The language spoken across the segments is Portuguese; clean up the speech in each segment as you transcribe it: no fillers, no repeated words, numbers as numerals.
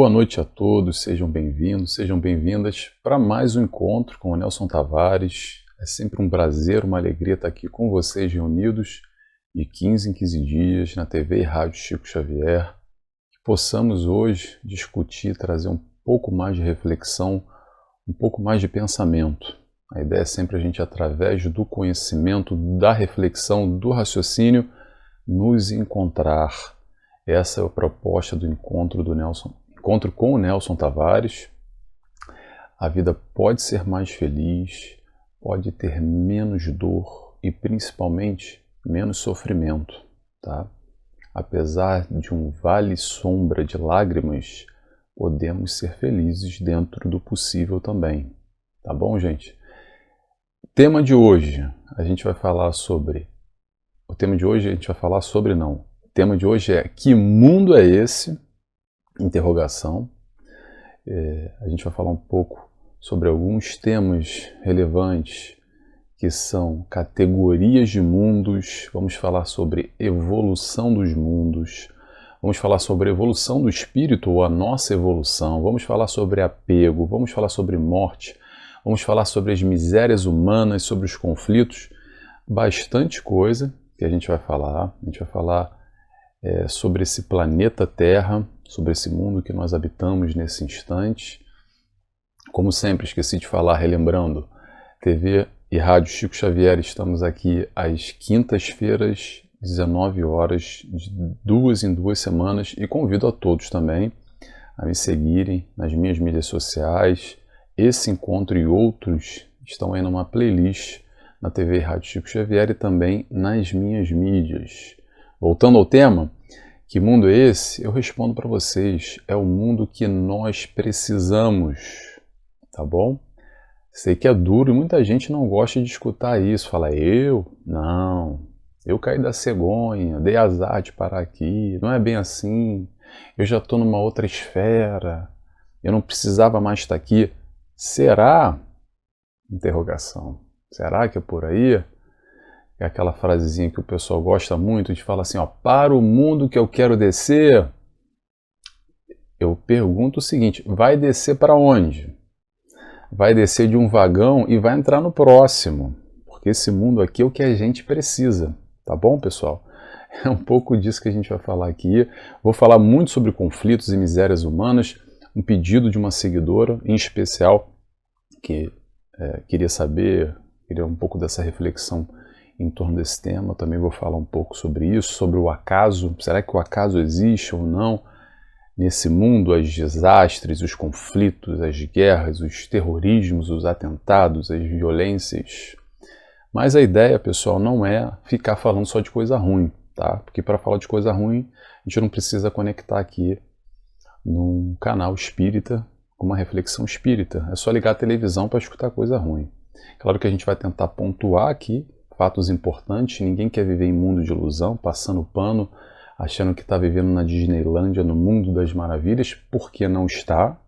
Boa noite a todos, sejam bem-vindos, sejam bem-vindas para mais um encontro com o Nelson Tavares. É sempre um prazer, uma alegria estar aqui com vocês reunidos de 15 em 15 dias na TV e Rádio Chico Xavier. Que possamos hoje discutir, trazer um pouco mais de reflexão, um pouco mais de pensamento. A ideia é sempre a gente, através do conhecimento, da reflexão, do raciocínio, nos encontrar. Essa é a proposta do encontro com o Nelson Tavares. A vida pode ser mais feliz, pode ter menos dor e principalmente menos sofrimento, tá? Apesar de um vale sombra de lágrimas, podemos ser felizes dentro do possível também. Tá bom, gente? Tema de hoje, a gente vai falar sobre... O tema de hoje é que mundo é esse? Interrogação. A gente vai falar um pouco sobre alguns temas relevantes que são categorias de mundos. Vamos falar sobre evolução dos mundos. Vamos falar sobre a evolução do espírito ou a nossa evolução. Vamos falar sobre apego. Vamos falar sobre morte. Vamos falar sobre as misérias humanas, sobre os conflitos. Bastante coisa que a gente vai falar. A gente vai falar sobre esse planeta Terra, sobre esse mundo que nós habitamos nesse instante. Como sempre, esqueci de falar, relembrando, TV e Rádio Chico Xavier, estamos aqui às quintas-feiras, 19 horas, de 2 em 2 semanas, e convido a todos também a me seguirem nas minhas mídias sociais. Esse encontro e outros estão aí numa playlist na TV e Rádio Chico Xavier e também nas minhas mídias. Voltando ao tema, que mundo é esse? Eu respondo para vocês, é o mundo que nós precisamos, tá bom? Sei que é duro e muita gente não gosta de escutar isso, fala, Não, eu caí da cegonha, dei azar de parar aqui, não é bem assim, eu já estou numa outra esfera, eu não precisava mais estar aqui. Será? Interrogação. Será que é por aí? É aquela frasezinha que o pessoal gosta muito de falar assim, para o mundo que eu quero descer. Eu pergunto o seguinte, vai descer para onde? Vai descer de um vagão e vai entrar no próximo, porque esse mundo aqui é o que a gente precisa, tá bom, pessoal? É um pouco disso que a gente vai falar aqui. Vou falar muito sobre conflitos e misérias humanas, um pedido de uma seguidora, em especial, que queria um pouco dessa reflexão em torno desse tema. Eu também vou falar um pouco sobre isso, sobre o acaso. Será que o acaso existe ou não? Nesse mundo, os desastres, os conflitos, as guerras, os terrorismos, os atentados, as violências. Mas a ideia, pessoal, não é ficar falando só de coisa ruim, tá? Porque para falar de coisa ruim, a gente não precisa conectar aqui num canal espírita com uma reflexão espírita. É só ligar a televisão para escutar coisa ruim. Claro que a gente vai tentar pontuar aqui fatos importantes. Ninguém quer viver em mundo de ilusão, passando pano, achando que está vivendo na Disneylândia, no mundo das maravilhas, porque não está.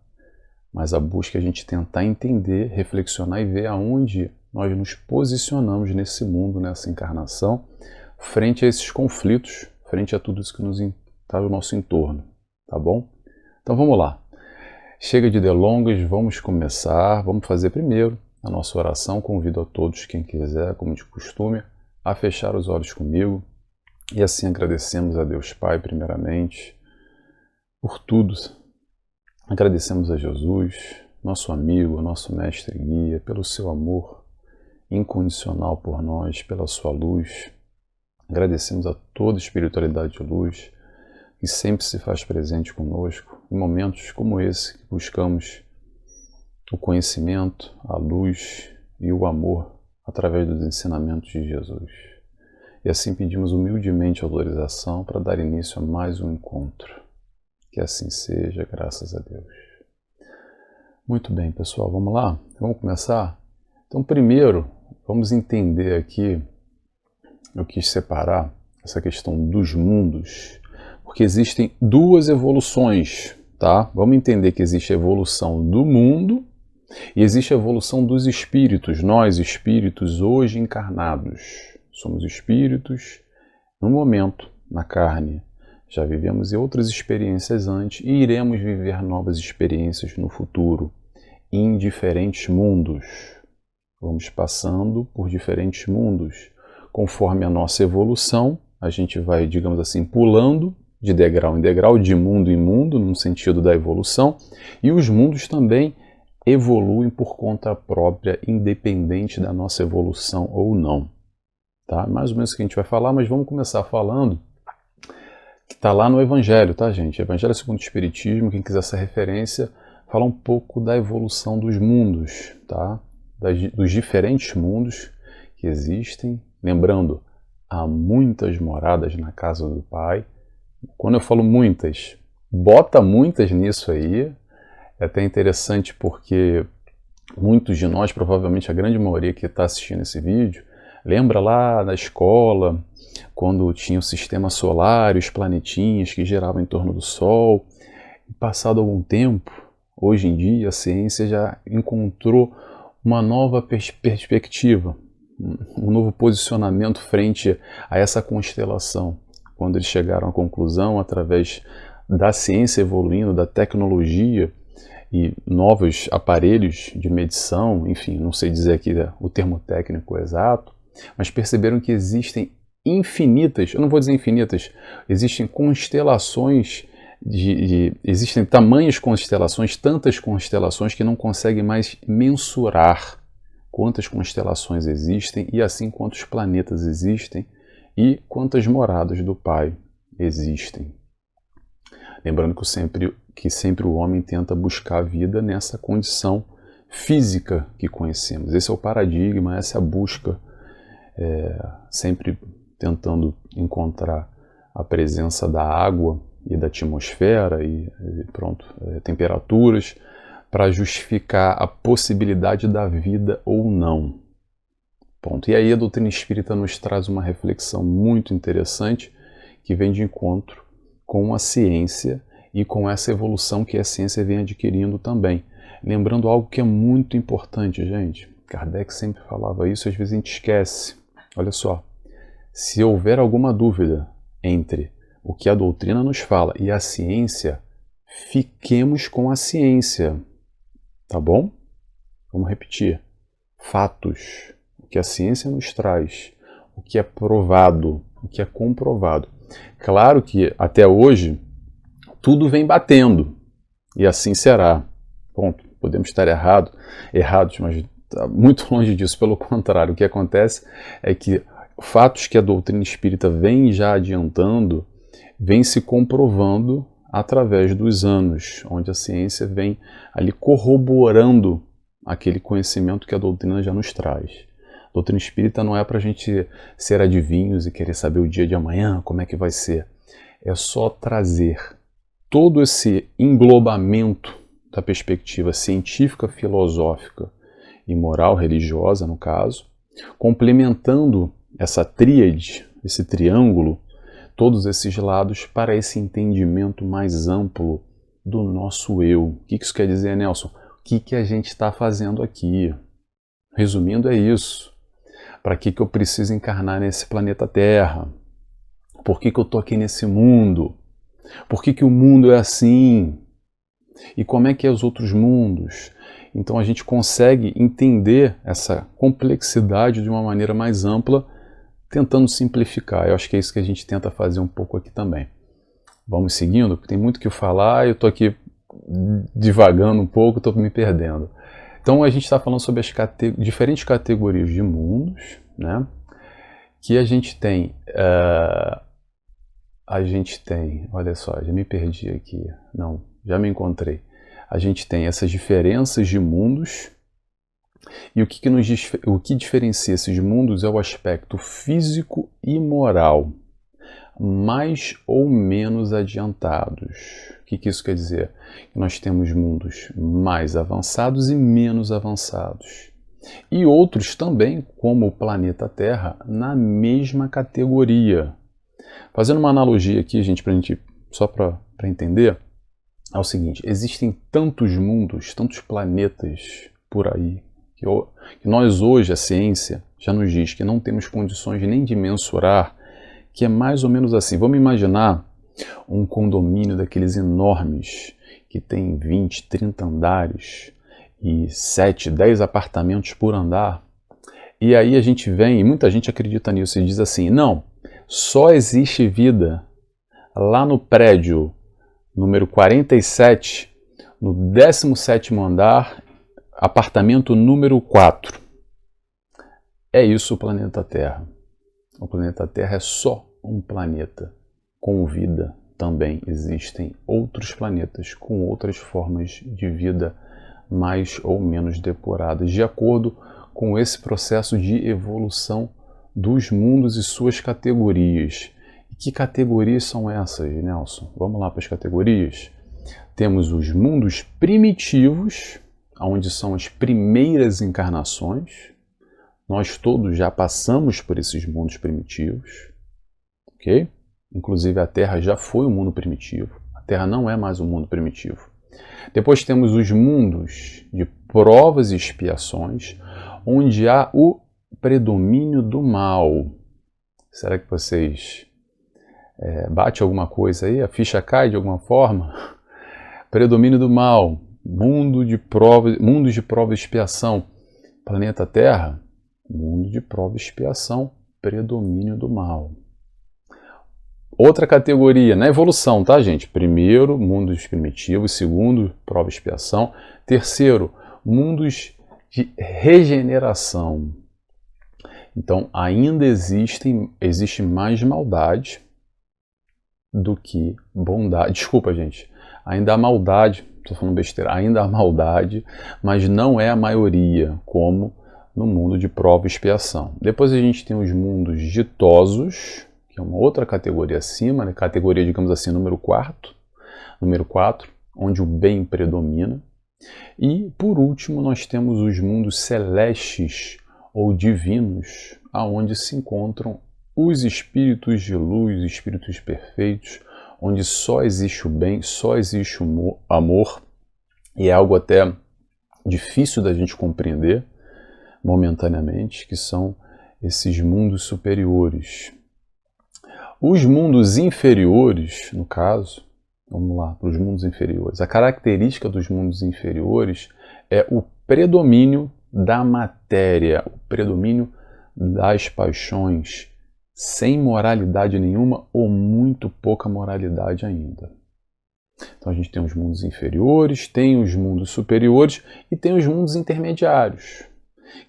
Mas a busca é a gente tentar entender, reflexionar e ver aonde nós nos posicionamos nesse mundo, nessa encarnação, frente a esses conflitos, frente a tudo isso que está no nosso entorno, tá bom? Então vamos lá. Chega de delongas, vamos começar. Vamos fazer primeiro a nossa oração. Convido a todos, quem quiser, como de costume, a fechar os olhos comigo. E assim agradecemos a Deus Pai, primeiramente, por tudo. Agradecemos a Jesus, nosso amigo, nosso mestre e guia, pelo seu amor incondicional por nós, pela sua luz. Agradecemos a toda a espiritualidade de luz que sempre se faz presente conosco em momentos como esse, que buscamos o conhecimento, a luz e o amor através dos ensinamentos de Jesus. E assim pedimos humildemente autorização para dar início a mais um encontro. Que assim seja, graças a Deus. Muito bem, pessoal, vamos lá? Vamos começar? Então, primeiro, vamos entender aqui, eu quis separar essa questão dos mundos, porque existem duas evoluções, tá? Vamos entender que existe a evolução do mundo e existe a evolução dos espíritos. Nós, espíritos, hoje encarnados, somos espíritos no momento, na carne. já vivemos outras experiências antes e iremos viver novas experiências no futuro, em diferentes mundos. Vamos passando por diferentes mundos. Conforme a nossa evolução, a gente vai, digamos assim, pulando de degrau em degrau, de mundo em mundo, no sentido da evolução, e os mundos também evoluem por conta própria, independente da nossa evolução ou não. Tá? Mais ou menos o que a gente vai falar, mas vamos começar falando que está lá no Evangelho, tá, gente? Evangelho segundo o Espiritismo, quem quiser essa referência, fala um pouco da evolução dos mundos, tá? Dos diferentes mundos que existem. Lembrando, há muitas moradas na casa do Pai. Quando eu falo muitas, bota muitas nisso aí. É até interessante porque muitos de nós, provavelmente a grande maioria que está assistindo esse vídeo, lembra lá na escola, quando tinha o sistema solar, os planetinhas que giravam em torno do Sol. E passado algum tempo, hoje em dia, a ciência já encontrou uma nova perspectiva, um novo posicionamento frente a essa constelação. Quando eles chegaram à conclusão, através da ciência evoluindo, da tecnologia e novos aparelhos de medição, enfim, não sei dizer aqui o termo técnico exato, mas perceberam que existem infinitas, eu não vou dizer infinitas, existem constelações, existem tamanhas constelações, tantas constelações que não conseguem mais mensurar quantas constelações existem e assim quantos planetas existem e quantas moradas do Pai existem. Lembrando que sempre o homem tenta buscar a vida nessa condição física que conhecemos. Esse é o paradigma, essa é a busca, sempre tentando encontrar a presença da água e da atmosfera e temperaturas para justificar a possibilidade da vida ou não. Ponto. E aí a doutrina espírita nos traz uma reflexão muito interessante que vem de encontro com a ciência e com essa evolução que a ciência vem adquirindo também. Lembrando algo que é muito importante, gente. Kardec sempre falava isso, às vezes a gente esquece. Olha só, se houver alguma dúvida entre o que a doutrina nos fala e a ciência, fiquemos com a ciência, tá bom? Vamos repetir. Fatos. O que a ciência nos traz, o que é provado, o que é comprovado. Claro que até hoje tudo vem batendo e assim será. Ponto. Podemos estar errados, mas está muito longe disso. Pelo contrário, o que acontece é que fatos que a doutrina espírita vem já adiantando, vem se comprovando através dos anos, onde a ciência vem ali corroborando aquele conhecimento que a doutrina já nos traz. A doutrina espírita não é para a gente ser adivinhos e querer saber o dia de amanhã, como é que vai ser. É só trazer todo esse englobamento da perspectiva científica, filosófica e moral, religiosa no caso, complementando essa tríade, esse triângulo, todos esses lados para esse entendimento mais amplo do nosso eu. O que isso quer dizer, Nelson? O que a gente está fazendo aqui? Resumindo, é isso. Para que eu preciso encarnar nesse planeta Terra? Por que eu estou aqui nesse mundo? Por que o mundo é assim? E como é que é os outros mundos? Então a gente consegue entender essa complexidade de uma maneira mais ampla, tentando simplificar. Eu acho que é isso que a gente tenta fazer um pouco aqui também. Vamos seguindo, porque tem muito o que falar, eu estou aqui divagando um pouco, estou me perdendo. Então a gente está falando sobre as diferentes categorias de mundos, né? Que a gente tem, olha só, já me perdi aqui, não, já me encontrei. A gente tem essas diferenças de mundos e o que diferencia esses mundos é o aspecto físico e moral, mais ou menos adiantados. O que isso quer dizer? Nós temos mundos mais avançados e menos avançados. E outros também, como o planeta Terra, na mesma categoria. Fazendo uma analogia aqui, gente, só para entender, é o seguinte: existem tantos mundos, tantos planetas por aí, que nós hoje, a ciência, já nos diz que não temos condições nem de mensurar, que é mais ou menos assim. Vamos imaginar um condomínio daqueles enormes, que tem 20, 30 andares e 7, 10 apartamentos por andar. E aí a gente vem, e muita gente acredita nisso, e diz assim, não, só existe vida lá no prédio número 47, no 17º andar, apartamento número 4. É isso o planeta Terra. O planeta Terra é só um planeta com vida. Também existem outros planetas com outras formas de vida mais ou menos depuradas, de acordo com esse processo de evolução dos mundos e suas categorias. E que categorias são essas, Nelson? Vamos lá para as categorias. Temos os mundos primitivos, onde são as primeiras encarnações. Nós todos já passamos por esses mundos primitivos, ok? Inclusive a Terra já foi um mundo primitivo. A Terra não é mais um mundo primitivo. Depois temos os mundos de provas e expiações, onde há o predomínio do mal. Será que vocês bate alguma coisa aí? A ficha cai de alguma forma? Predomínio do mal, mundos de prova e expiação. Planeta Terra, mundo de prova e expiação, predomínio do mal. Outra categoria, na evolução, tá, gente? Primeiro, mundos primitivos. Segundo, prova e expiação. Terceiro, mundos de regeneração. Então, ainda existe mais maldade do que bondade. Desculpa, gente. Ainda há maldade, estou falando besteira, ainda há maldade, mas não é a maioria, como no mundo de prova e expiação. Depois a gente tem os mundos ditosos, que é uma outra categoria acima, né? Categoria, digamos assim, número 4, onde o bem predomina. E, por último, nós temos os mundos celestes ou divinos, aonde se encontram os espíritos de luz, espíritos perfeitos, onde só existe o bem, só existe o amor, e é algo até difícil da gente compreender momentaneamente, que são esses mundos superiores. Os mundos inferiores, no caso, vamos lá, para os mundos inferiores. A característica dos mundos inferiores é o predomínio da matéria, o predomínio das paixões, sem moralidade nenhuma ou muito pouca moralidade ainda. Então a gente tem os mundos inferiores, tem os mundos superiores e tem os mundos intermediários,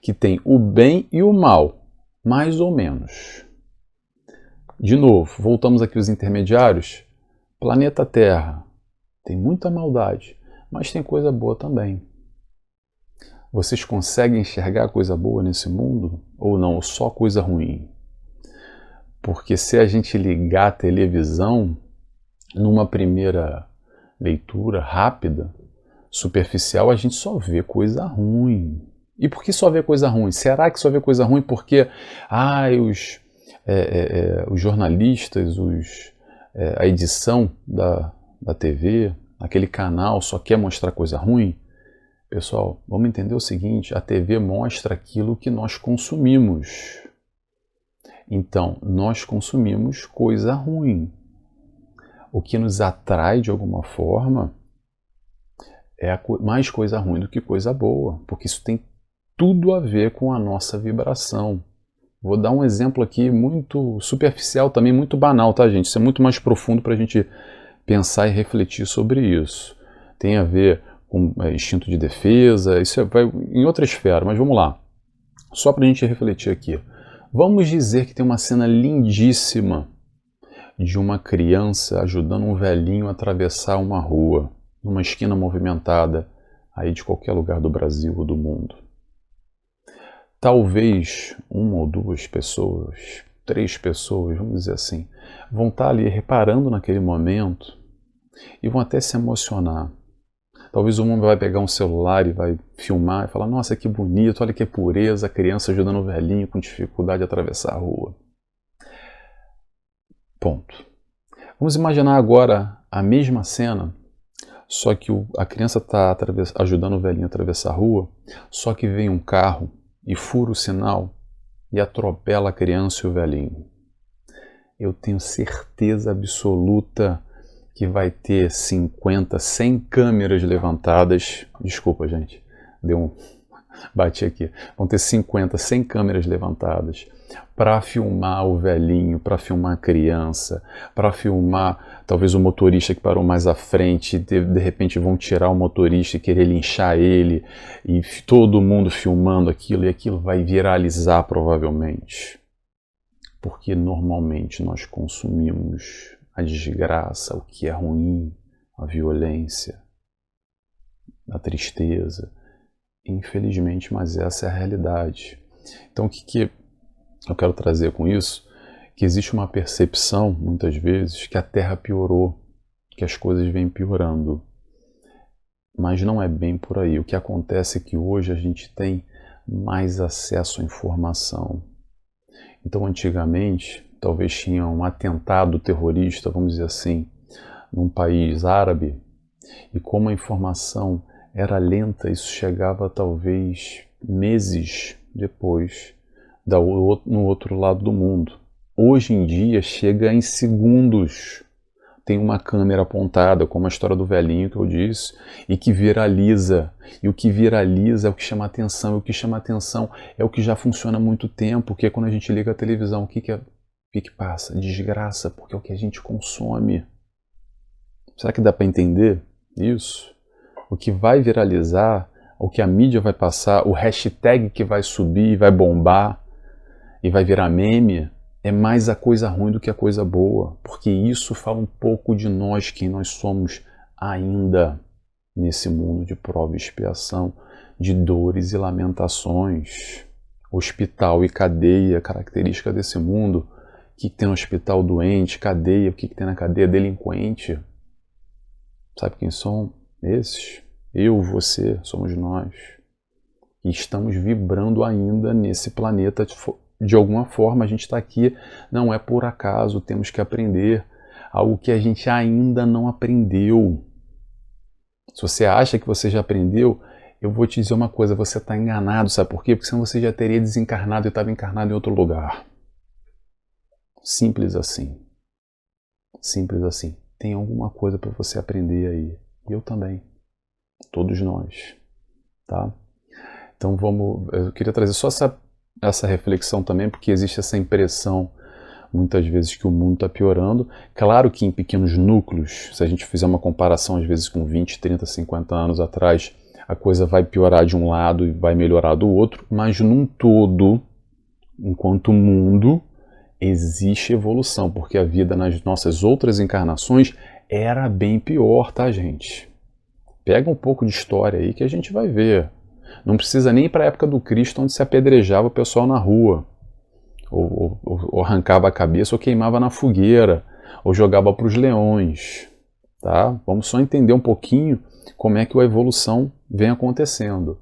que tem o bem e o mal, mais ou menos. De novo, voltamos aqui aos intermediários. Planeta Terra tem muita maldade, mas tem coisa boa também. Vocês conseguem enxergar coisa boa nesse mundo? Ou não, ou só coisa ruim? Porque se a gente ligar a televisão, numa primeira leitura rápida, superficial, a gente só vê coisa ruim. E por que só vê coisa ruim? Será que só vê coisa ruim porque os jornalistas, a edição da TV, aquele canal só quer mostrar coisa ruim? Pessoal, vamos entender o seguinte, a TV mostra aquilo que nós consumimos. Então, nós consumimos coisa ruim. O que nos atrai de alguma forma é mais coisa ruim do que coisa boa, porque isso tem tudo a ver com a nossa vibração. Vou dar um exemplo aqui muito superficial, também muito banal, tá, gente? Isso é muito mais profundo para a gente pensar e refletir sobre isso. Tem a ver com instinto de defesa, isso vai em outra esfera, mas vamos lá. Só para a gente refletir aqui. Vamos dizer que tem uma cena lindíssima de uma criança ajudando um velhinho a atravessar uma rua, numa esquina movimentada, aí de qualquer lugar do Brasil ou do mundo. Talvez uma ou duas pessoas, 3 pessoas, vamos dizer assim, vão estar ali reparando naquele momento e vão até se emocionar. Talvez um homem vai pegar um celular e vai filmar e falar, nossa, que bonito, olha que pureza, a criança ajudando o velhinho com dificuldade a atravessar a rua. Ponto. Vamos imaginar agora a mesma cena, só que a criança está ajudando o velhinho a atravessar a rua, só que vem um carro e fura o sinal e atropela a criança e o velhinho. eu tenho certeza absoluta que vai ter 50, 100 câmeras levantadas. Desculpa, gente, bati aqui. Vão ter 50, 100 câmeras levantadas para filmar o velhinho, para filmar a criança, para filmar talvez o motorista que parou mais à frente, de repente vão tirar o motorista e querer linchar ele, e todo mundo filmando aquilo, e aquilo vai viralizar provavelmente. Porque normalmente nós consumimos a desgraça, o que é ruim, a violência, a tristeza. Infelizmente, mas essa é a realidade. Então, o que eu quero trazer com isso? Que existe uma percepção, muitas vezes, que a Terra piorou, que as coisas vêm piorando. Mas não é bem por aí. O que acontece é que hoje a gente tem mais acesso à informação. Então, antigamente, talvez tinha um atentado terrorista, vamos dizer assim, num país árabe, e como a informação era lenta, isso chegava talvez meses depois no outro lado do mundo. Hoje em dia chega em segundos. Tem uma câmera apontada, como a história do velhinho que eu disse, e que viraliza. E o que viraliza é o que chama atenção. E o que chama atenção é o que já funciona há muito tempo, porque quando a gente liga a televisão, o que passa? Desgraça, porque é o que a gente consome. Será que dá para entender isso? O que vai viralizar, o que a mídia vai passar, o hashtag que vai subir, vai bombar e vai virar meme, é mais a coisa ruim do que a coisa boa, porque isso fala um pouco de nós, quem nós somos ainda nesse mundo de prova e expiação, de dores e lamentações. Hospital e cadeia, característica desse mundo, que tem um hospital doente, cadeia, o que tem na cadeia? Delinquente. Sabe quem são esses? Eu, você, somos nós. E estamos vibrando ainda nesse planeta. De alguma forma a gente está aqui, não é por acaso, temos que aprender algo que a gente ainda não aprendeu. Se você acha que você já aprendeu, eu vou te dizer uma coisa, você está enganado, sabe por quê? Porque senão você já teria desencarnado e estava encarnado em outro lugar. Simples assim. Simples assim. Tem alguma coisa para você aprender aí. E eu também. Todos nós. Tá? Então eu queria trazer só essa reflexão também, porque existe essa impressão muitas vezes que o mundo está piorando. Claro que em pequenos núcleos, se a gente fizer uma comparação às vezes com 20, 30, 50 anos atrás, a coisa vai piorar de um lado e vai melhorar do outro, mas num todo, enquanto mundo, existe evolução, porque a vida nas nossas outras encarnações era bem pior, tá, gente? Pega um pouco de história aí que a gente vai ver. Não precisa nem ir para a época do Cristo, onde se apedrejava o pessoal na rua, ou arrancava a cabeça, ou queimava na fogueira, ou jogava para os leões. Tá? Vamos só entender um pouquinho como é que a evolução vem acontecendo.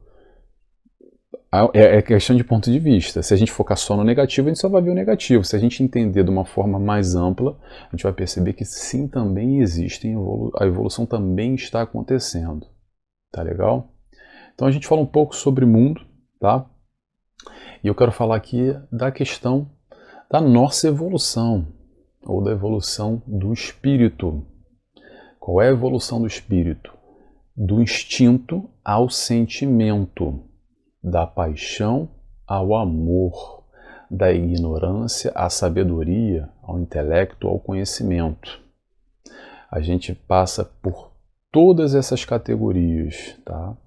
É questão de ponto de vista. Se a gente focar só no negativo, a gente só vai ver o negativo. Se a gente entender de uma forma mais ampla, a gente vai perceber que sim, também existem, a evolução também está acontecendo. Tá legal? Então a gente fala um pouco sobre mundo, tá? E eu quero falar aqui da questão da nossa evolução, ou da evolução do espírito. Qual é a evolução do espírito? Do instinto ao sentimento, da paixão ao amor, da ignorância à sabedoria, ao intelecto, ao conhecimento. A gente passa por todas essas categorias, tá?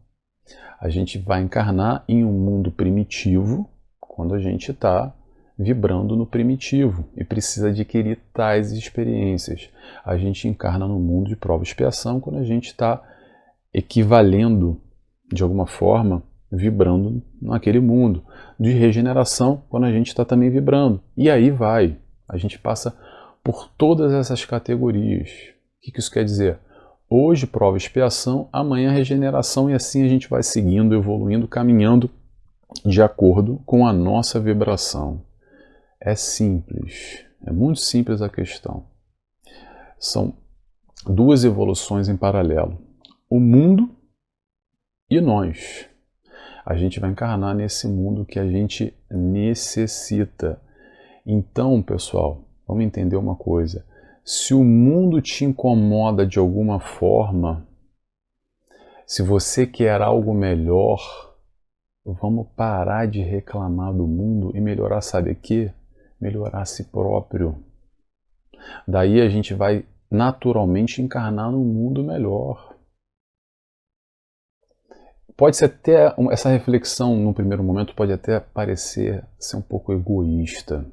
A gente vai encarnar em um mundo primitivo, quando a gente está vibrando no primitivo e precisa adquirir tais experiências. A gente encarna no mundo de prova e expiação, quando a gente está equivalendo, de alguma forma, vibrando naquele mundo. De regeneração, quando a gente está também vibrando. E aí vai. A gente passa por todas essas categorias. O que isso quer dizer? Hoje, prova e expiação, amanhã regeneração, e assim a gente vai seguindo, evoluindo, caminhando de acordo com a nossa vibração. É simples, é muito simples a questão. São duas evoluções em paralelo. O mundo e nós. A gente vai encarnar nesse mundo que a gente necessita. Então, pessoal, vamos entender uma coisa. Se o mundo te incomoda de alguma forma, se você quer algo melhor, vamos parar de reclamar do mundo e melhorar, sabe o quê? Melhorar a si próprio. Daí a gente vai naturalmente encarnar num mundo melhor. Pode ser até, essa reflexão no primeiro momento pode até parecer ser um pouco egoísta,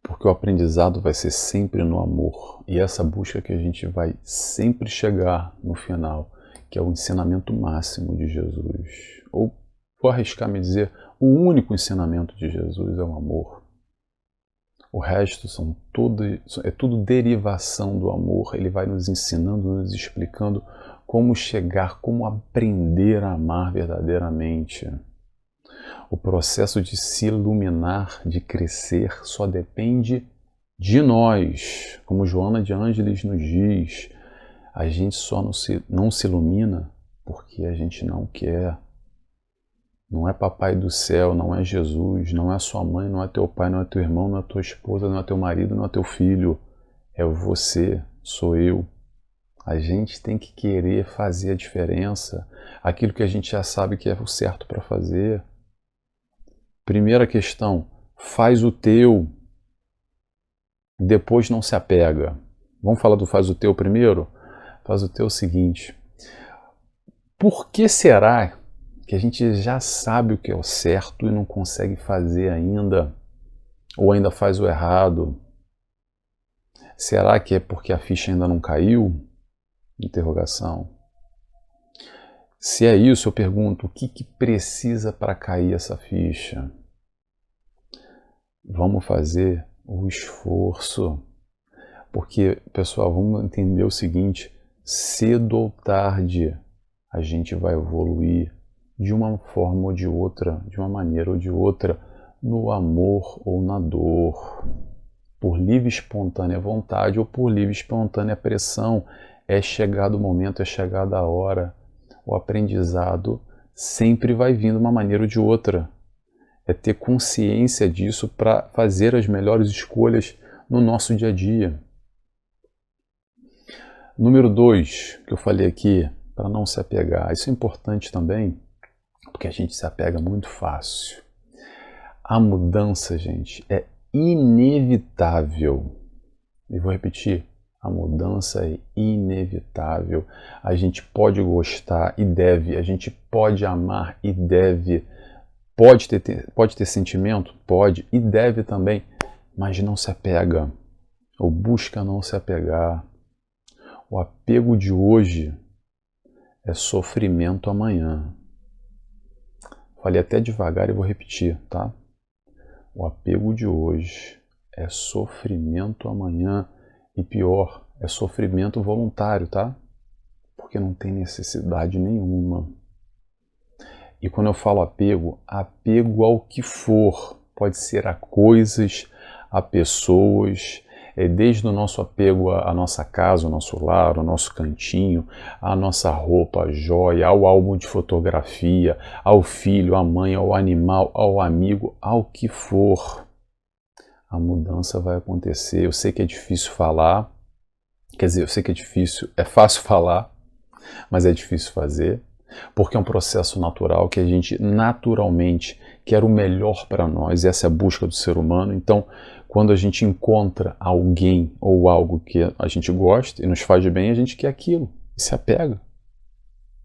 porque o aprendizado vai ser sempre no amor, e essa busca que a gente vai sempre chegar no final, que é o ensinamento máximo de Jesus, ou vou arriscar me dizer, o único ensinamento de Jesus é o amor. O resto é tudo derivação do amor. Ele vai nos ensinando, nos explicando como chegar, como aprender a amar verdadeiramente. O processo de se iluminar, de crescer, só depende de nós. Como Joana de Ângeles nos diz, a gente só não se ilumina porque a gente não quer. Não é papai do céu, não é Jesus, não é sua mãe, não é teu pai, não é teu irmão, não é tua esposa, não é teu marido, não é teu filho. É você, sou eu. A gente tem que querer fazer a diferença, aquilo que a gente já sabe que é o certo para fazer. Primeira questão, faz o teu, depois não se apega. Vamos falar do faz o teu primeiro? Faz o teu o seguinte, por que será que a gente já sabe o que é o certo e não consegue fazer ainda, ou ainda faz o errado? Será que é porque a ficha ainda não caiu? Interrogação. Se é isso, eu pergunto, o que precisa para cair essa ficha? Vamos fazer o esforço. Porque, pessoal, vamos entender o seguinte, cedo ou tarde a gente vai evoluir de uma forma ou de outra, de uma maneira ou de outra, no amor ou na dor, por livre e espontânea vontade ou por livre e espontânea pressão. É chegado o momento, é chegada a hora. O aprendizado sempre vai vir de uma maneira ou de outra. É ter consciência disso para fazer as melhores escolhas no nosso dia a dia. Número 2, que eu falei aqui, para não se apegar. Isso é importante também, porque a gente se apega muito fácil. A mudança, gente, é inevitável. E vou repetir, a mudança é inevitável. A gente pode gostar e deve, a gente pode amar e deve, pode ter sentimento? Pode, e deve também, mas não se apega, ou busca não se apegar. O apego de hoje é sofrimento amanhã. Falei até devagar e vou repetir, tá? O apego de hoje é sofrimento amanhã e pior, é sofrimento voluntário, tá? Porque não tem necessidade nenhuma. E quando eu falo apego, apego ao que for, pode ser a coisas, a pessoas, desde o nosso apego à nossa casa, ao nosso lar, ao nosso cantinho, à nossa roupa, à joia, ao álbum de fotografia, ao filho, à mãe, ao animal, ao amigo, ao que for. A mudança vai acontecer. Eu sei que é difícil falar, quer dizer, eu sei que é fácil falar, mas é difícil fazer, porque é um processo natural que a gente naturalmente quer o melhor para nós, essa é a busca do ser humano. Então, quando a gente encontra alguém ou algo que a gente gosta e nos faz bem, a gente quer aquilo e se apega.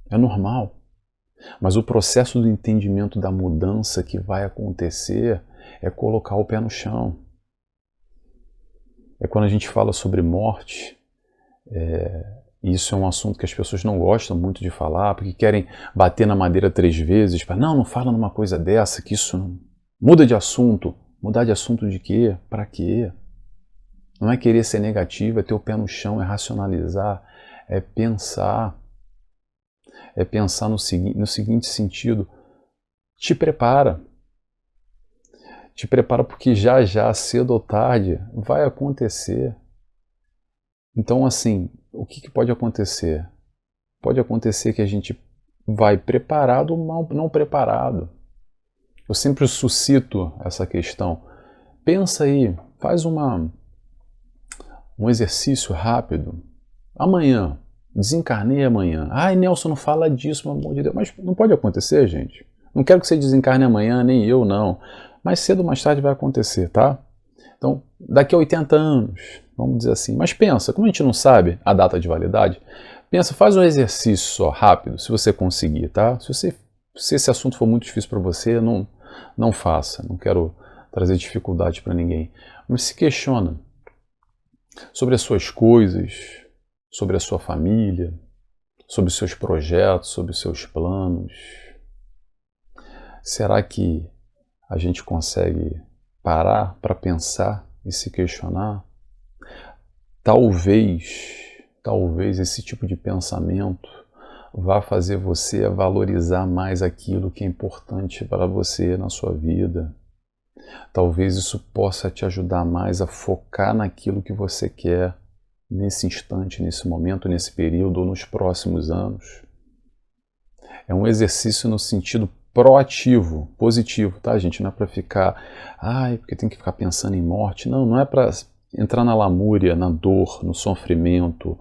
É normal. Mas o processo do entendimento da mudança que vai acontecer é colocar o pé no chão. É quando a gente fala sobre morte, isso é um assunto que as pessoas não gostam muito de falar, porque querem bater na madeira 3 vezes, para não fala numa coisa dessa, que isso não... Muda de assunto. Mudar de assunto de quê? Para quê? Não é querer ser negativo, é ter o pé no chão, é racionalizar, é pensar. É pensar no seguinte sentido, te prepara. Te prepara porque já, cedo ou tarde, vai acontecer. Então, assim, o que pode acontecer? Pode acontecer que a gente vai preparado ou não preparado. Eu sempre suscito essa questão. pensa aí, faz um exercício rápido. Amanhã, desencarnei amanhã. Ai, Nelson, não fala disso, pelo amor de Deus. Mas não pode acontecer, gente. Não quero que você desencarne amanhã, nem eu, não. Mais cedo ou mais tarde vai acontecer, tá? Então, daqui a 80 anos, vamos dizer assim. Mas pensa, como a gente não sabe a data de validade, pensa, faz um exercício só, rápido, se você conseguir, tá? Se esse assunto for muito difícil para você, não faça. Não quero trazer dificuldade para ninguém. Mas se questiona sobre as suas coisas, sobre a sua família, sobre os seus projetos, sobre os seus planos. Será que a gente consegue parar para pensar e se questionar? Talvez esse tipo de pensamento vá fazer você valorizar mais aquilo que é importante para você na sua vida. Talvez isso possa te ajudar mais a focar naquilo que você quer nesse instante, nesse momento, nesse período ou nos próximos anos. É um exercício no sentido proativo, positivo, tá, gente? Não é para ficar, porque tem que ficar pensando em morte. Não é para entrar na lamúria, na dor, no sofrimento,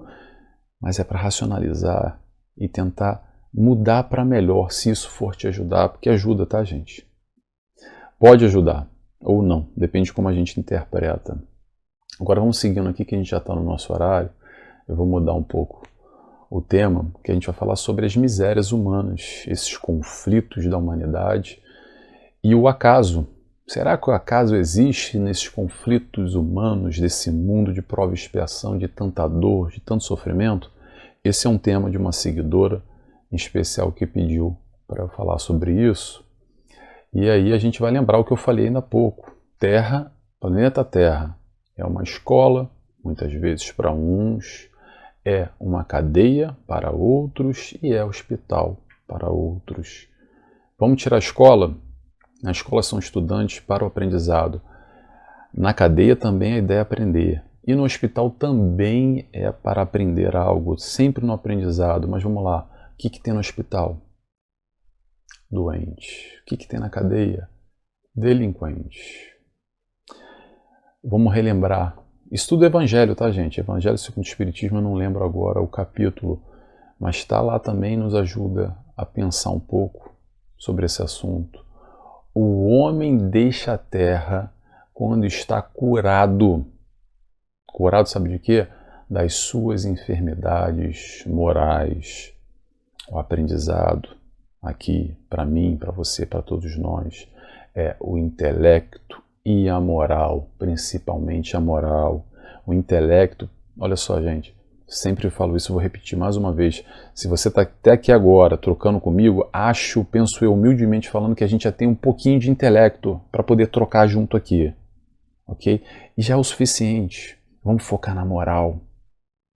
mas é para racionalizar e tentar mudar para melhor, se isso for te ajudar, porque ajuda, tá, gente? Pode ajudar, ou não, depende de como a gente interpreta. Agora vamos seguindo aqui, que a gente já está no nosso horário. Eu vou mudar um pouco o tema, que a gente vai falar sobre as misérias humanas, esses conflitos da humanidade e o acaso. Será que o acaso existe nesses conflitos humanos, desse mundo de prova e expiação, de tanta dor, de tanto sofrimento? Esse é um tema de uma seguidora em especial que pediu para eu falar sobre isso. E aí a gente vai lembrar o que eu falei ainda há pouco. Terra, planeta Terra, é uma escola, muitas vezes para uns, é uma cadeia para outros e é hospital para outros. Vamos tirar a escola? Na escola são estudantes para o aprendizado. Na cadeia também a ideia é aprender. E no hospital também é para aprender algo, sempre no aprendizado. Mas vamos lá, o que tem no hospital? Doente. O que tem na cadeia? Delinquente. Vamos relembrar. Estudo Evangelho, tá, gente? Evangelho segundo o Espiritismo, eu não lembro agora o capítulo, mas está lá também, nos ajuda a pensar um pouco sobre esse assunto. O homem deixa a terra quando está curado. Curado sabe de quê? Das suas enfermidades morais. O aprendizado aqui, para mim, para você, para todos nós, é o intelecto e a moral, principalmente a moral. O intelecto, olha só, gente, sempre falo isso, vou repetir mais uma vez. Se você está até aqui agora trocando comigo, penso eu humildemente falando que a gente já tem um pouquinho de intelecto para poder trocar junto aqui, ok? E já é o suficiente. Vamos focar na moral,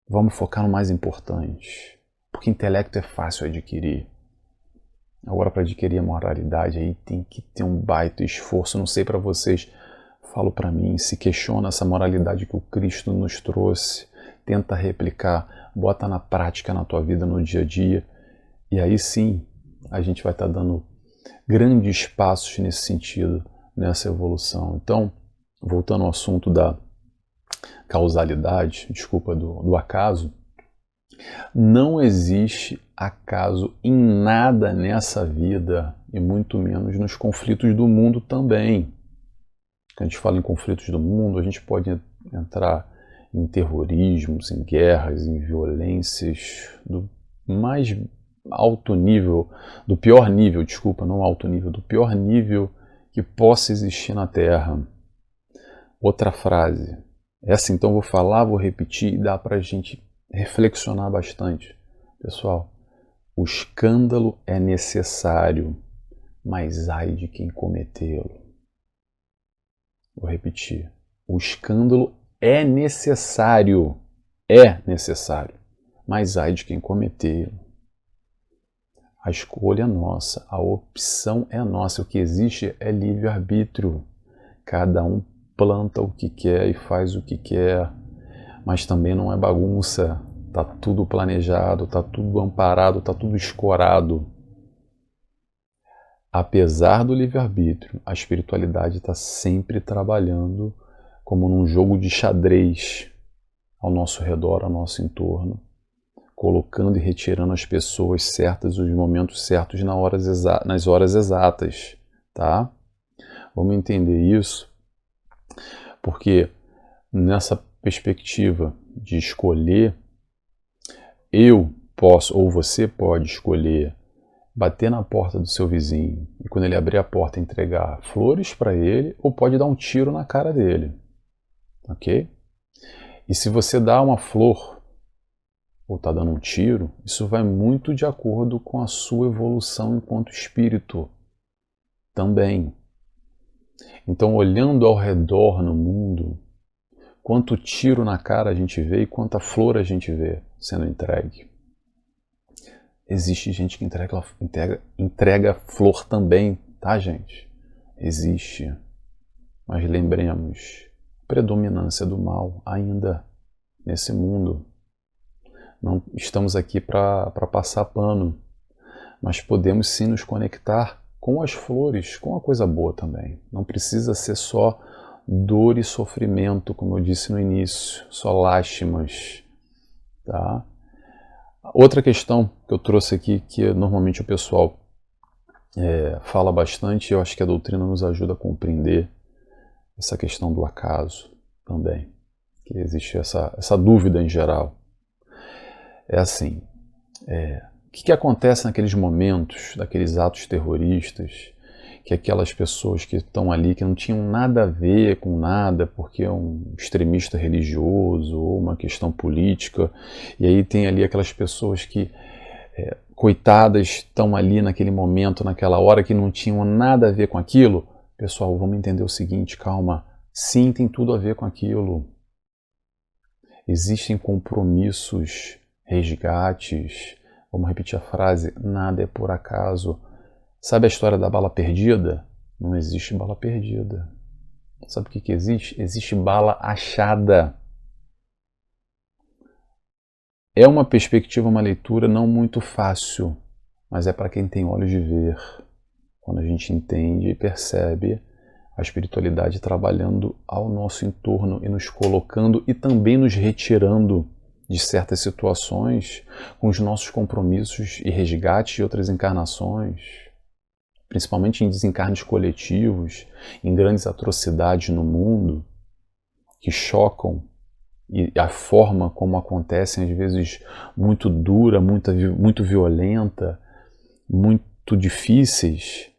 vamos focar no mais importante, porque intelecto é fácil adquirir. Agora, para adquirir a moralidade, aí tem que ter um baita esforço. Não sei para vocês, falo para mim, se questiona essa moralidade que o Cristo nos trouxe, tenta replicar, bota na prática na tua vida, no dia a dia, e aí sim a gente vai estar dando grandes passos nesse sentido, nessa evolução. Então, voltando ao assunto da causalidade, do acaso, não existe acaso em nada nessa vida, e muito menos nos conflitos do mundo também. Quando a gente fala em conflitos do mundo, a gente pode entrar em terrorismos, em guerras, em violências do mais alto nível, do pior nível, não alto nível, do pior nível que possa existir na Terra. Outra frase, essa então vou falar, vou repetir e dá para a gente reflexionar bastante. Pessoal, o escândalo é necessário, mas ai de quem cometê-lo. Vou repetir. O escândalo é necessário, mas ai de quem cometê-lo. A escolha é nossa, a opção é nossa. O que existe é livre-arbítrio. Cada um planta o que quer e faz o que quer, mas também não é bagunça. Está tudo planejado, está tudo amparado, está tudo escorado. apesar do livre-arbítrio, a espiritualidade está sempre trabalhando como num jogo de xadrez ao nosso redor, ao nosso entorno, colocando e retirando as pessoas certas, os momentos certos nas horas exatas, tá? Vamos entender isso, porque nessa perspectiva de escolher, eu posso, ou você pode escolher bater na porta do seu vizinho e quando ele abrir a porta entregar flores para ele, ou pode dar um tiro na cara dele, ok? E se você dá uma flor ou está dando um tiro, isso vai muito de acordo com a sua evolução enquanto espírito também. Então, olhando ao redor no mundo, quanto tiro na cara a gente vê e quanta flor a gente vê sendo entregue. Existe gente que entrega flor também, tá, gente? Existe. Mas lembremos, predominância do mal ainda nesse mundo. Não estamos aqui para passar pano, mas podemos sim nos conectar com as flores, com a coisa boa também. Não precisa ser só dor e sofrimento, como eu disse no início, só lástimas, tá? Outra questão que eu trouxe aqui, que normalmente o pessoal fala bastante, e eu acho que a doutrina nos ajuda a compreender essa questão do acaso também, que existe essa dúvida em geral. É assim, o que acontece naqueles momentos, daqueles atos terroristas, que aquelas pessoas que estão ali, que não tinham nada a ver com nada, porque é um extremista religioso ou uma questão política, e aí tem ali aquelas pessoas que, coitadas, estão ali naquele momento, naquela hora, que não tinham nada a ver com aquilo. Pessoal, vamos entender o seguinte, calma, sim, tem tudo a ver com aquilo. Existem compromissos, resgates, vamos repetir a frase, nada é por acaso. Sabe a história da bala perdida? Não existe bala perdida. Sabe o que existe? Existe bala achada. É uma perspectiva, uma leitura não muito fácil, mas é para quem tem olhos de ver. Quando a gente entende e percebe a espiritualidade trabalhando ao nosso entorno e nos colocando e também nos retirando de certas situações com os nossos compromissos e resgates de outras encarnações, principalmente em desencarnes coletivos, em grandes atrocidades no mundo, que chocam, e a forma como acontecem, às vezes muito dura, muito violenta, muito difíceis.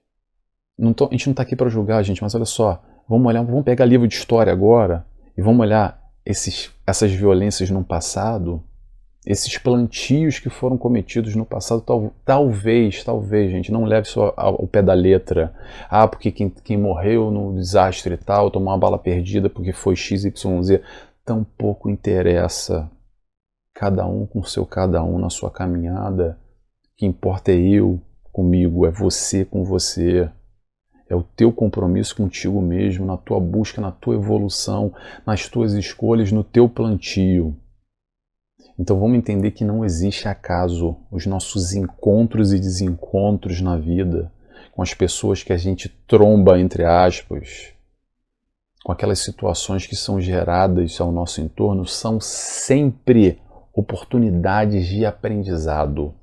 A gente não está aqui para julgar, gente, mas olha só, vamos pegar livro de história agora e vamos olhar essas violências no passado, esses plantios que foram cometidos no passado. Talvez, gente, não leve só ao pé da letra. Porque quem morreu no desastre e tal, tomou uma bala perdida porque foi XYZ. Tampouco interessa. Cada um com seu cada um na sua caminhada. O que importa é eu comigo, é você com você. É o teu compromisso contigo mesmo, na tua busca, na tua evolução, nas tuas escolhas, no teu plantio. Então vamos entender que não existe acaso. Os nossos encontros e desencontros na vida, com as pessoas que a gente tromba, entre aspas, com aquelas situações que são geradas ao nosso entorno, são sempre oportunidades de aprendizado.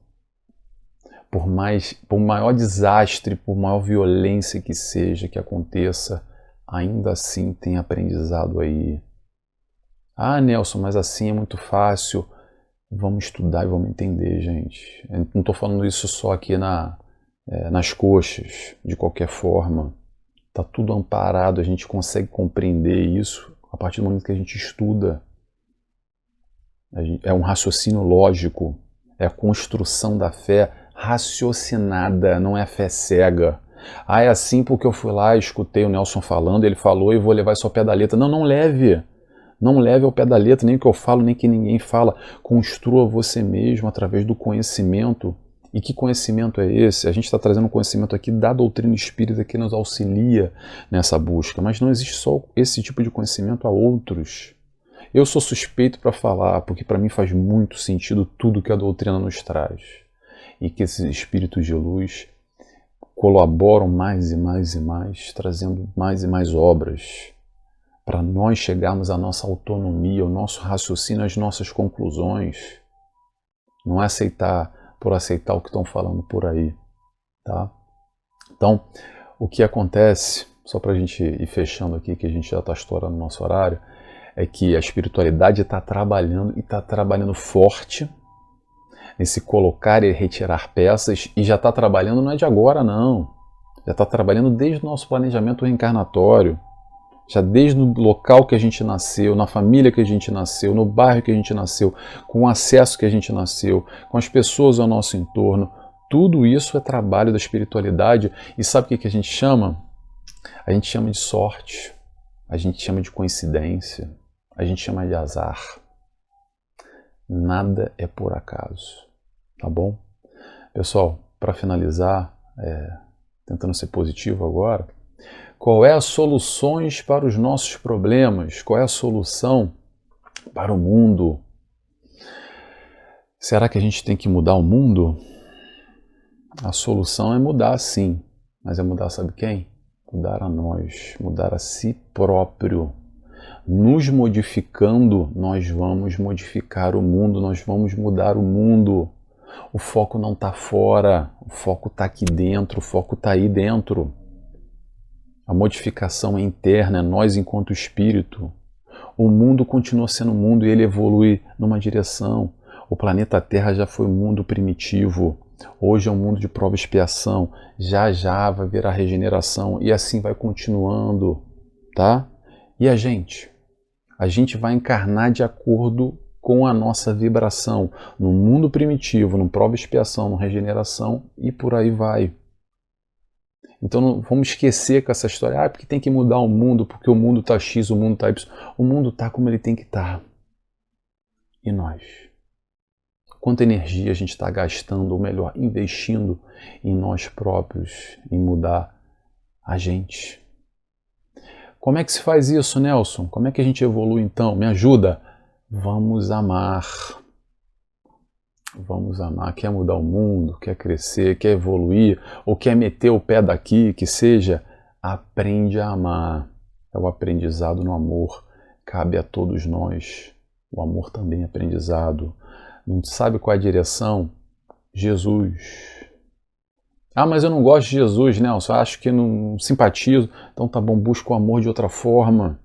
Por maior desastre, por maior violência que seja, que aconteça, ainda assim tem aprendizado aí. Nelson, mas assim é muito fácil. Vamos estudar e vamos entender, gente. Eu não estou falando isso só aqui nas coxas, de qualquer forma. Está tudo amparado, a gente consegue compreender isso a partir do momento que a gente estuda. É um raciocínio lógico, é a construção da fé raciocinada, não é fé cega. É assim porque eu fui lá, escutei o Nelson falando, ele falou e vou levar isso ao pé da letra. Não leve. Não leve ao pé da letra, nem o que eu falo, nem que ninguém fala. Construa você mesmo através do conhecimento. E que conhecimento é esse? A gente está trazendo um conhecimento aqui da doutrina espírita que nos auxilia nessa busca, mas não existe só esse tipo de conhecimento, há outros. Eu sou suspeito para falar, porque para mim faz muito sentido tudo que a doutrina nos traz. E que esses espíritos de luz colaboram mais e mais e mais, trazendo mais e mais obras para nós chegarmos à nossa autonomia, ao nosso raciocínio, às nossas conclusões. Não é aceitar por aceitar o que estão falando por aí, tá? Então, o que acontece, só para a gente ir fechando aqui, que a gente já está estourando o nosso horário, é que a espiritualidade está trabalhando e está trabalhando forte nesse colocar e retirar peças, e já está trabalhando não é de agora não, já está trabalhando desde o nosso planejamento reencarnatório, já desde o local que a gente nasceu, na família que a gente nasceu, no bairro que a gente nasceu, com o acesso que a gente nasceu, com as pessoas ao nosso entorno, tudo isso é trabalho da espiritualidade. E sabe o que a gente chama? A gente chama de sorte, a gente chama de coincidência, a gente chama de azar. Nada é por acaso, tá bom? Pessoal, para finalizar, tentando ser positivo agora, qual é as soluções para os nossos problemas? Qual é a solução para o mundo? Será que a gente tem que mudar o mundo? A solução é mudar sim, mas é mudar sabe quem? Mudar a nós, mudar a si próprio. Nos modificando, nós vamos modificar o mundo, nós vamos mudar o mundo. O foco não está fora, o foco está aqui dentro, o foco está aí dentro. A modificação é interna, é nós enquanto espírito. O mundo continua sendo mundo e ele evolui numa direção. O planeta Terra já foi um mundo primitivo. Hoje é um mundo de prova e expiação. Já já vai virar regeneração e assim vai continuando, tá? E a gente? A gente vai encarnar de acordo com a nossa vibração. No mundo primitivo, no prova e expiação, no regeneração e por aí vai. Então não vamos esquecer com essa história, porque tem que mudar o mundo, porque o mundo está X, o mundo está Y. O mundo está como ele tem que estar. E nós? Quanta energia a gente está gastando, ou melhor, investindo em nós próprios, em mudar a gente. Como é que se faz isso, Nelson? Como é que a gente evolui então? Me ajuda. Vamos amar. Vamos amar. Quer mudar o mundo, quer crescer, quer evoluir, ou quer meter o pé daqui, que seja, aprende a amar. É o aprendizado no amor. Cabe a todos nós. O amor também é aprendizado. Não sabe qual é a direção? Jesus. Ah, mas eu não gosto de Jesus, Nelson. Eu acho que não simpatizo. Então tá bom, busca o amor de outra forma.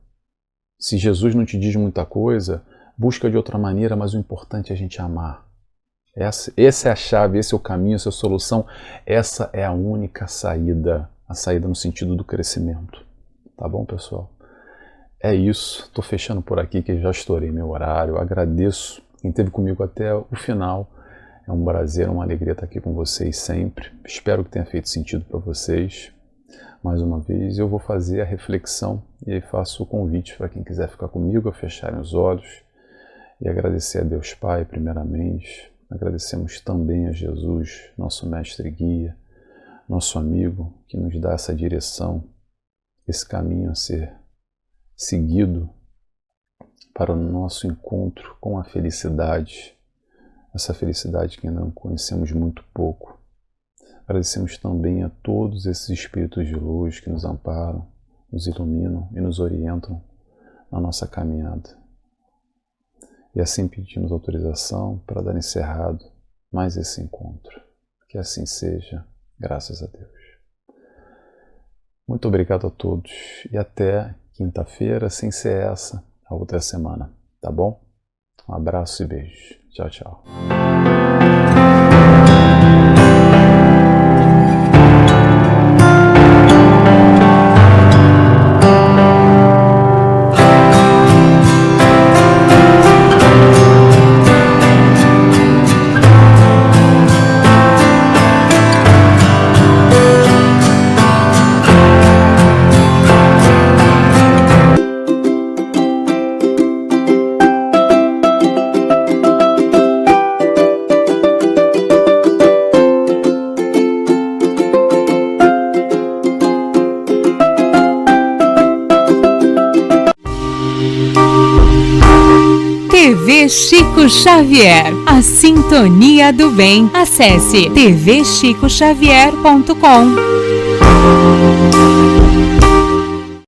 Se Jesus não te diz muita coisa, busca de outra maneira, mas o importante é a gente amar. Essa é a chave, esse é o caminho, essa é a solução. Essa é a única saída. A saída no sentido do crescimento. Tá bom, pessoal? É isso. Estou fechando por aqui, que já estourei meu horário. Agradeço quem esteve comigo até o final. É um prazer, uma alegria estar aqui com vocês sempre. Espero que tenha feito sentido para vocês. Mais uma vez, eu vou fazer a reflexão e aí faço o convite para quem quiser ficar comigo a fecharem os olhos e agradecer a Deus Pai, primeiramente. Agradecemos também a Jesus, nosso mestre e guia, nosso amigo, que nos dá essa direção, esse caminho a ser seguido para o nosso encontro com a felicidade, essa felicidade que ainda não conhecemos muito pouco. Agradecemos também a todos esses espíritos de luz que nos amparam, nos iluminam e nos orientam na nossa caminhada. E assim pedimos autorização para dar encerrado mais esse encontro. Que assim seja, graças a Deus. Muito obrigado a todos e até quinta-feira, sem ser essa, a outra semana, tá bom? Um abraço e beijo. Tchau, tchau. TV Chico Xavier, a sintonia do bem. Acesse tvchicoxavier.com.